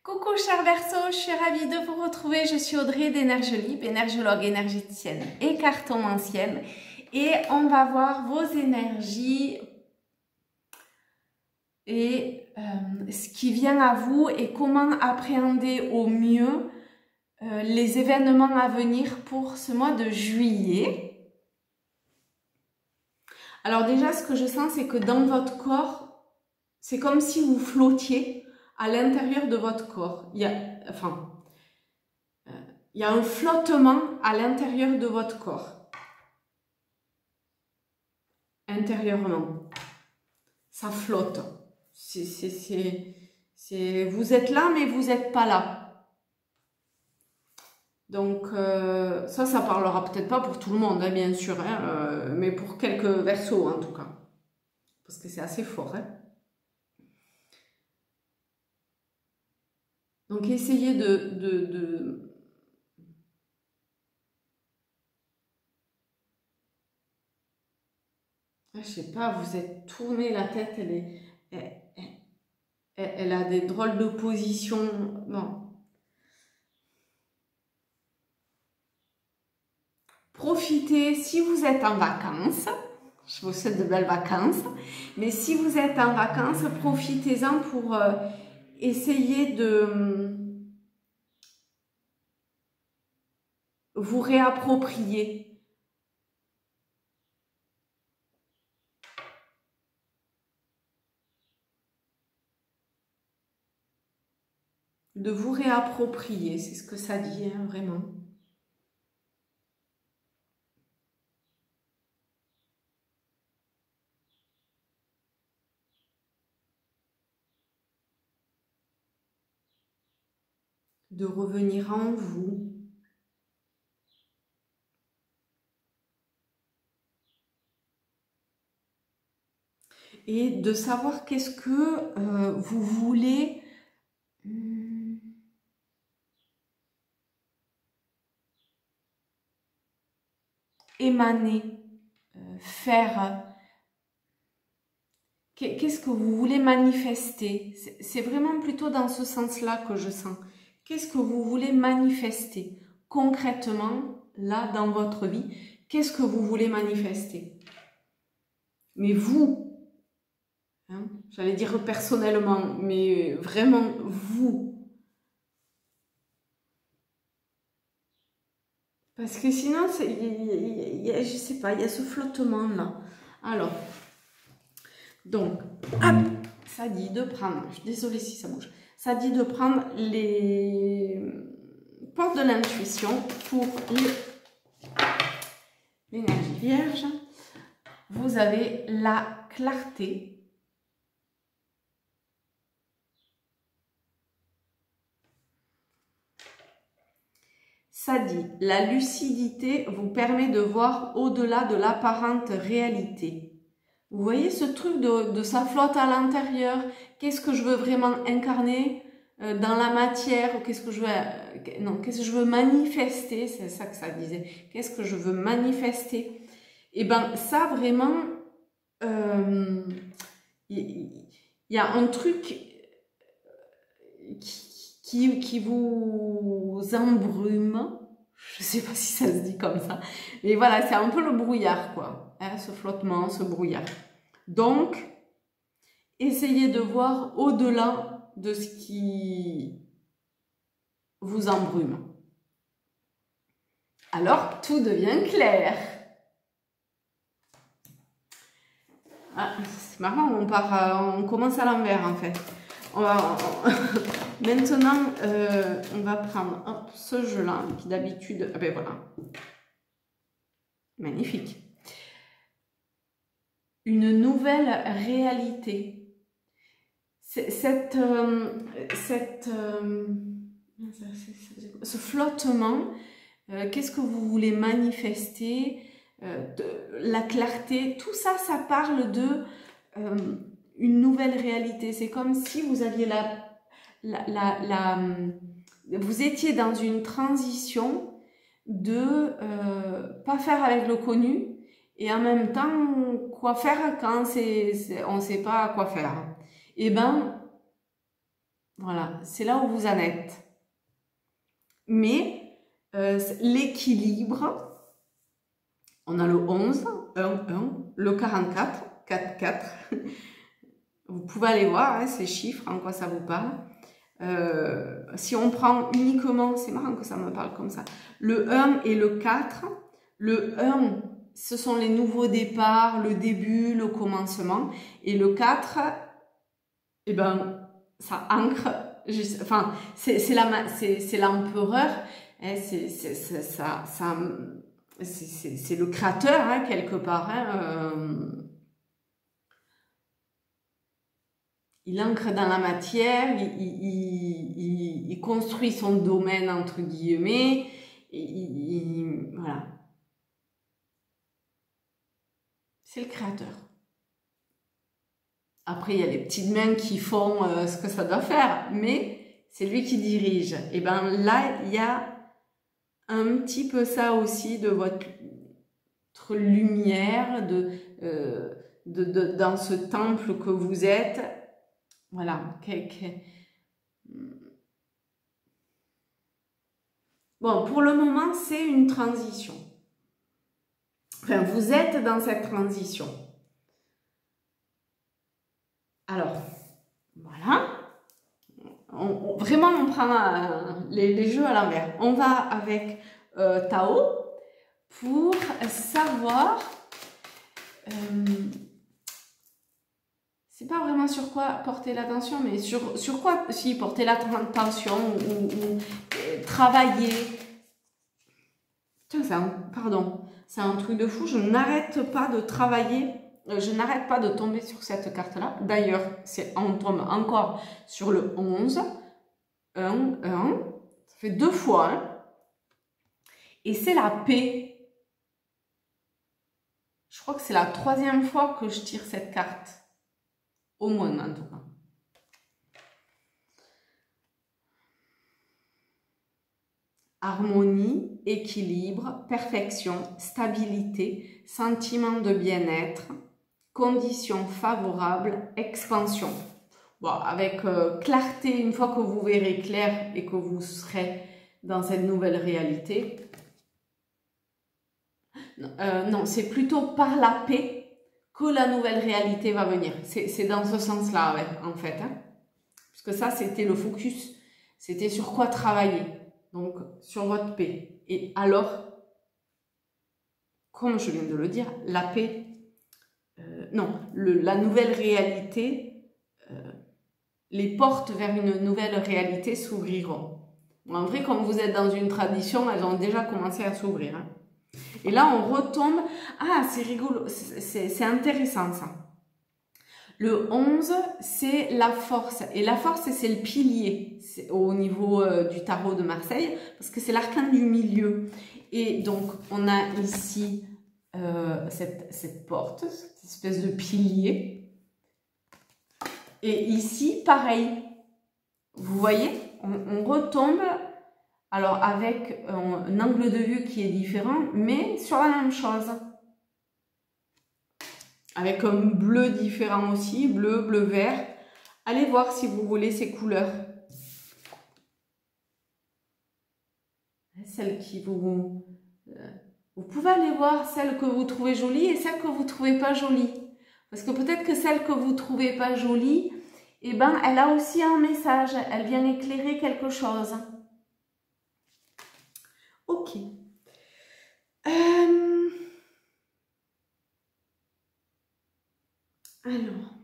Coucou chers Verseaux, je suis ravie de vous retrouver. Je suis Audrey d'Énergiolib, énergologue, énergéticienne et cartomancienne. Et on va voir vos énergies et ce qui vient à vous et comment appréhender au mieux les événements à venir pour ce mois de juillet. Alors déjà, ce que je sens, c'est que dans votre corps, c'est comme si vous flottiez à l'intérieur de votre corps. Il y a un flottement à l'intérieur de votre corps. Intérieurement. Ça flotte. Vous êtes là, mais vous n'êtes pas là. Donc, ça parlera peut-être pas pour tout le monde, hein, bien sûr, hein, mais pour quelques Verseaux en tout cas. Parce que c'est assez fort. Hein. Donc, essayez je sais pas, vous êtes tourné la tête, elle a des drôles de positions. Bon. Profitez, si vous êtes en vacances, je vous souhaite de belles vacances, mais si vous êtes en vacances, profitez-en pour essayer de vous réapproprier. De vous réapproprier, c'est ce que ça dit, hein, vraiment. De revenir en vous. Et de savoir qu'est-ce que vous voulez émaner, faire. Qu'est-ce que vous voulez manifester? C'est vraiment plutôt dans ce sens-là que je sens. Qu'est-ce que vous voulez manifester concrètement, là, dans votre vie? Qu'est-ce que vous voulez manifester? Mais vous, hein, j'allais dire personnellement, mais vraiment vous. Parce que sinon, je sais pas, il y a ce flottement-là. Alors, donc, hop, ça dit de prendre, je suis désolée si ça bouge, ça dit de prendre les portes de l'intuition pour l'énergie vierge. Vous avez la clarté. Ça dit, la lucidité vous permet de voir au-delà de l'apparente réalité. Vous voyez ce truc de ça flotte à l'intérieur. Qu'est-ce que je veux vraiment incarner dans la matière? Qu'est-ce que je veux, non, qu'est-ce que je veux manifester? C'est ça que ça disait. Qu'est-ce que je veux manifester? Et ben ça vraiment, il y a un truc qui vous embrume. Je sais pas si ça se dit comme ça. Mais voilà, c'est un peu le brouillard, quoi. Hein, ce flottement, ce brouillard. Donc, essayez de voir au-delà de ce qui vous embrume. Alors, tout devient clair. Ah, c'est marrant, on commence à l'envers, en fait. Maintenant, on va prendre hop, ce jeu-là, qui d'habitude... Ah ben voilà. Magnifique. Une nouvelle réalité. Ce flottement, qu'est-ce que vous voulez manifester, la clarté, tout ça, ça parle de une nouvelle réalité. C'est comme si vous aviez vous étiez dans une transition de pas faire avec le connu et en même temps quoi faire quand on ne sait pas quoi faire. Et ben Voilà, c'est là où vous en êtes. Mais l'équilibre, on a le 11, 1, 1, le 44, 4, 4. Vous pouvez aller voir hein, ces chiffres, en quoi ça vous parle. Si on prend uniquement, c'est marrant que ça me parle comme ça, le 1 et le 4, le 1, ce sont les nouveaux départs, le début, le commencement, et le 4, eh ben, ça ancre, juste, enfin, c'est l'empereur, hein, c'est le créateur, hein, quelque part, hein, il ancre dans la matière, il construit son domaine, entre guillemets, voilà. C'est le créateur. Après, il y a les petites mains qui font ce que ça doit faire, mais c'est lui qui dirige. Et bien là, il y a un petit peu ça aussi de votre lumière, dans ce temple que vous êtes. Voilà. Bon, pour le moment, c'est une transition. Enfin, vous êtes dans cette transition. Alors, voilà. Vraiment, on prend les jeux à l'envers. On va avec Tao pour savoir... c'est pas vraiment sur quoi porter l'attention, mais sur quoi si porter l'attention ou travailler. Tiens, pardon, c'est un truc de fou, je n'arrête pas de travailler, je n'arrête pas de tomber sur cette carte-là. D'ailleurs, on tombe encore sur le 11, 1, 1, ça fait 2 fois, hein. Et c'est la paix. Je crois que c'est la 3e fois que je tire cette carte. Au moins, en tout cas. Harmonie, équilibre, perfection, stabilité, sentiment de bien-être, conditions favorables, expansion. Bon, avec clarté, une fois que vous verrez clair et que vous serez dans cette nouvelle réalité. Non, c'est plutôt par la paix que la nouvelle réalité va venir. C'est dans ce sens-là, ouais, en fait. Hein. Parce que ça, c'était le focus. C'était sur quoi travailler. Donc, sur votre paix. Et alors, comme je viens de le dire, la paix, la nouvelle réalité, les portes vers une nouvelle réalité s'ouvriront. En vrai, comme vous êtes dans une tradition, elles ont déjà commencé à s'ouvrir. Hein. Et là, on retombe... Ah, c'est rigolo, c'est intéressant ça. Le 11, c'est la force. Et la force, c'est le pilier au niveau du tarot de Marseille, parce que c'est l'arcane du milieu. Et donc, on a ici cette porte, cette espèce de pilier. Et ici, pareil. Vous voyez, on retombe... Alors, avec un angle de vue qui est différent, mais sur la même chose. Avec un bleu différent aussi, bleu, bleu, vert. Allez voir si vous voulez ces couleurs. Celles qui vous... vous pouvez aller voir celles que vous trouvez jolies et celles que vous ne trouvez pas jolies. Parce que peut-être que celle que vous ne trouvez pas jolie, eh ben, elle a aussi un message. Elle vient éclairer quelque chose. Ok. Alors.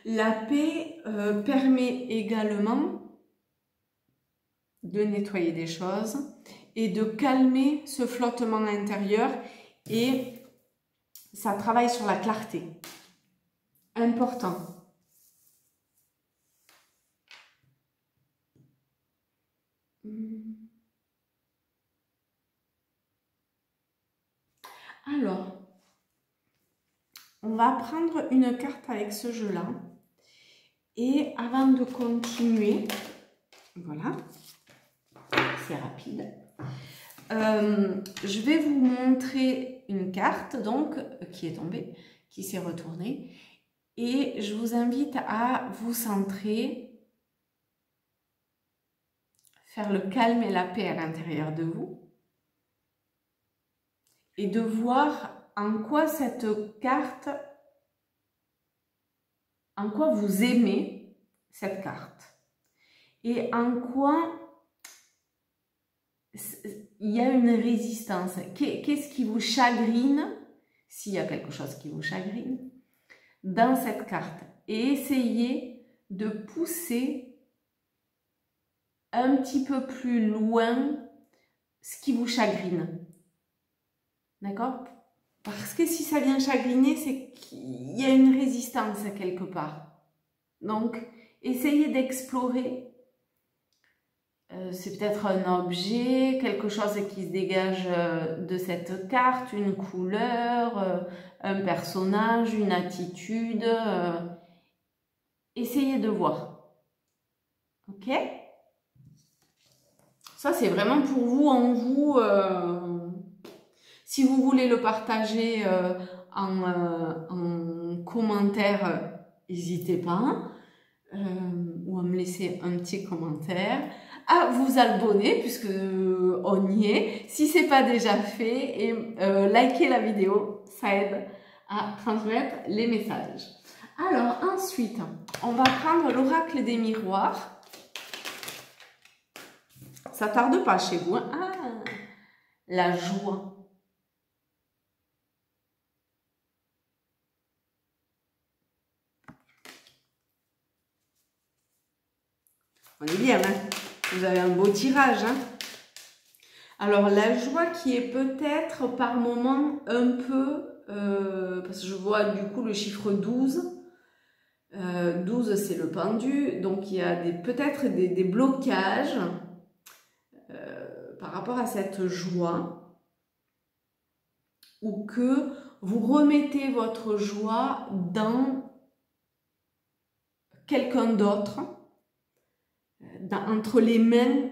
La paix permet également de nettoyer des choses et de calmer ce flottement intérieur et ça travaille sur la clarté. Important. Alors, on va prendre une carte avec ce jeu-là. Et avant de continuer, voilà, c'est rapide. Je vais vous montrer une carte donc qui est tombée, qui s'est retournée. Et je vous invite à vous centrer, faire le calme et la paix à l'intérieur de vous. Et de voir en quoi cette carte, en quoi vous aimez cette carte. Et en quoi il y a une résistance. Qu'est-ce qui vous chagrine, s'il y a quelque chose qui vous chagrine, dans cette carte. Et essayez de pousser un petit peu plus loin ce qui vous chagrine. D'accord? Parce que si ça vient chagriner, c'est qu'il y a une résistance quelque part. Donc, essayez d'explorer. C'est peut-être un objet, quelque chose qui se dégage de cette carte, une couleur, un personnage, une attitude. Essayez de voir. Ok? Ça, c'est vraiment pour vous, en vous. Si vous voulez le partager en commentaire, n'hésitez pas. Ou à me laisser un petit commentaire, à vous abonner puisque on y est, si c'est pas déjà fait, et liker la vidéo, ça aide à transmettre les messages. Alors ensuite, on va prendre l'oracle des miroirs. Ça tarde pas chez vous, hein? Ah, la joie. On est bien, hein? Vous avez un beau tirage, hein? Alors, la joie qui est peut-être par moment un peu... parce que je vois du coup le chiffre 12. 12, c'est le pendu. Donc, il y a peut-être des blocages par rapport à cette joie. Ou que vous remettez votre joie dans quelqu'un d'autre. Entre les mains,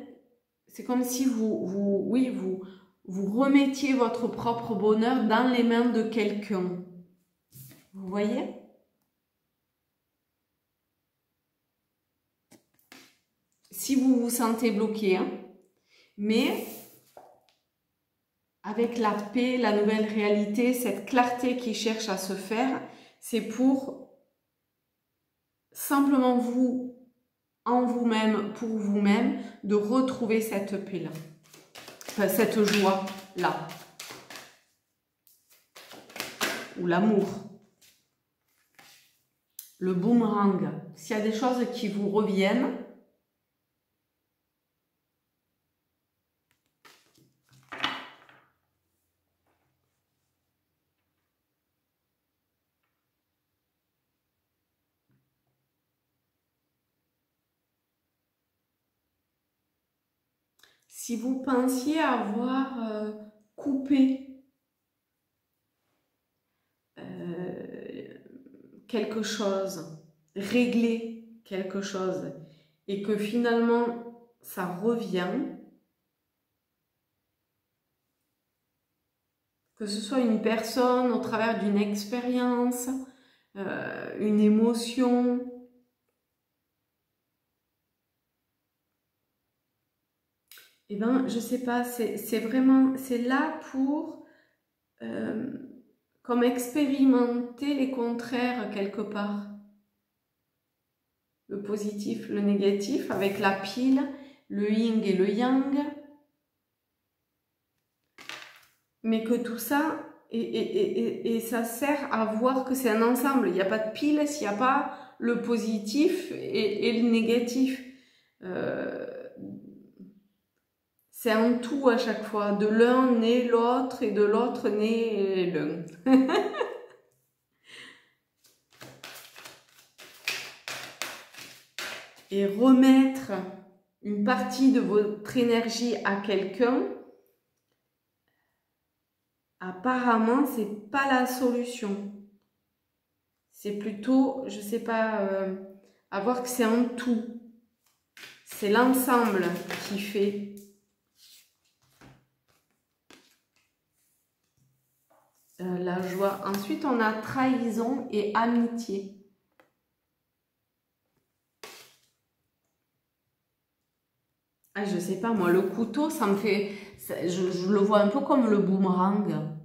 c'est comme si vous remettiez votre propre bonheur dans les mains de quelqu'un. Vous voyez? Si vous vous sentez bloqué, hein, mais avec la paix, la nouvelle réalité, cette clarté qui cherche à se faire, c'est pour simplement vous, en vous-même, pour vous-même, de retrouver cette paix-là, enfin, cette joie-là, ou l'amour, le boomerang. S'il y a des choses qui vous reviennent, si vous pensiez avoir coupé quelque chose, réglé quelque chose, et que finalement ça revient, que ce soit une personne au travers d'une expérience, une émotion, et ben je sais pas, c'est vraiment, c'est là pour comme expérimenter les contraires quelque part. Le positif, le négatif, avec la pile, le yin et le yang. Mais que tout ça, et ça sert à voir que c'est un ensemble. Il n'y a pas de pile s'il n'y a pas le positif et le négatif. C'est un tout à chaque fois. De l'un naît l'autre et de l'autre naît l'un. Et remettre une partie de votre énergie à quelqu'un, apparemment, c'est pas la solution. C'est plutôt, je sais pas, à voir que c'est un tout. C'est l'ensemble qui fait la joie. Ensuite, on a trahison et amitié. Ah, je sais pas, moi, le couteau, ça me fait... Je le vois un peu comme le boomerang.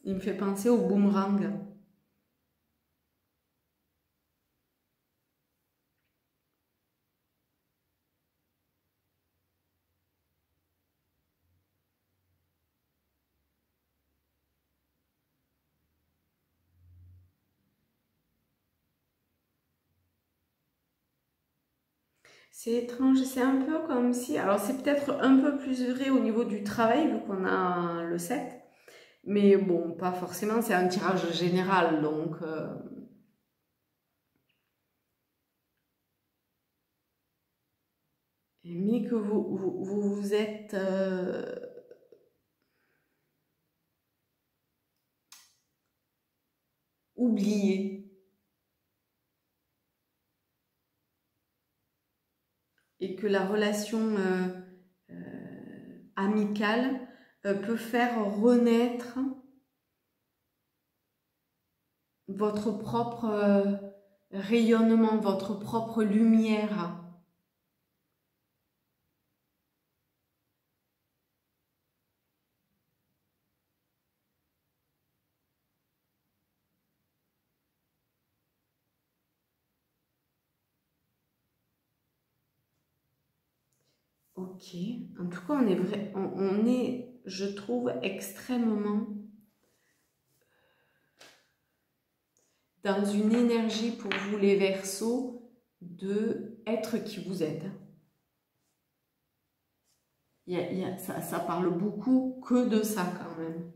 Il me fait penser au boomerang. C'est étrange, c'est un peu comme si... Alors, c'est peut-être un peu plus vrai au niveau du travail, vu qu'on a le 7. Mais bon, pas forcément, c'est un tirage général, donc... Mais que vous êtes... oublié. Et que la relation amicale peut faire renaître votre propre rayonnement, votre propre lumière. Ok, en tout cas, on est, je trouve, extrêmement dans une énergie pour vous les Verseaux de être qui vous êtes. Ça parle beaucoup que de ça quand même.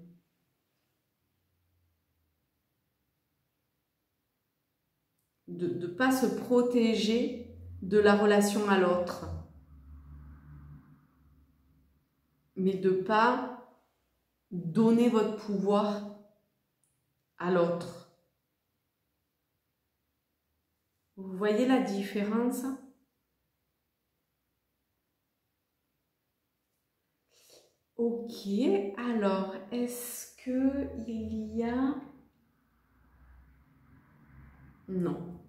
De ne pas se protéger de la relation à l'autre. Mais de ne pas donner votre pouvoir à l'autre. Vous voyez la différence? Ok, alors, est-ce qu'il y a... Non.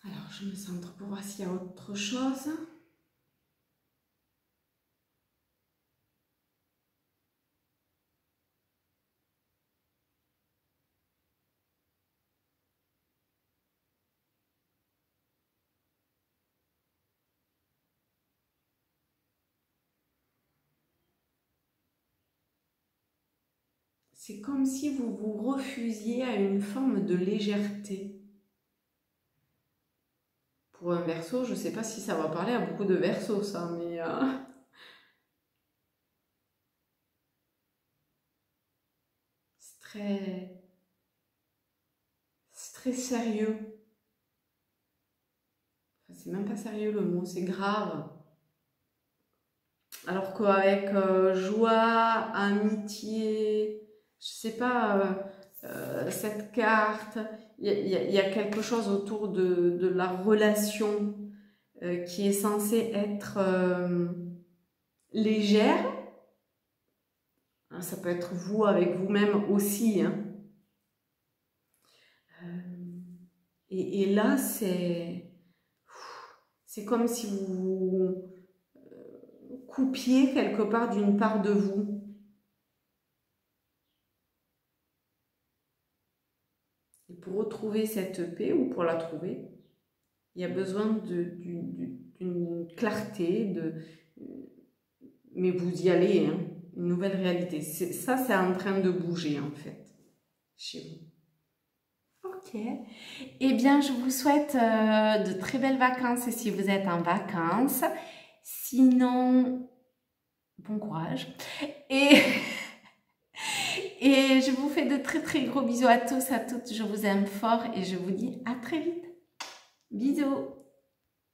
Alors, je me centre pour voir s'il y a autre chose. C'est comme si vous vous refusiez à une forme de légèreté. Pour un Verseau, je ne sais pas si ça va parler à beaucoup de Verseaux, ça, mais... c'est très sérieux. Enfin, c'est même pas sérieux le mot, c'est grave. Alors qu'avec joie, amitié, je sais pas, cette carte, il y a quelque chose autour de la relation qui est censée être légère. Ça peut être vous avec vous-même aussi. Hein. Et là, c'est comme si vous coupiez quelque part d'une part de vous. Et pour retrouver cette paix, ou pour la trouver, il y a besoin d'une clarté, mais vous y allez, hein, une nouvelle réalité. Ça, c'est en train de bouger, en fait, chez vous. Ok. Eh bien, je vous souhaite de très belles vacances si vous êtes en vacances. Sinon, bon courage. Et je vous fais de très très gros bisous à tous, à toutes. Je vous aime fort et je vous dis à très vite. Bisous.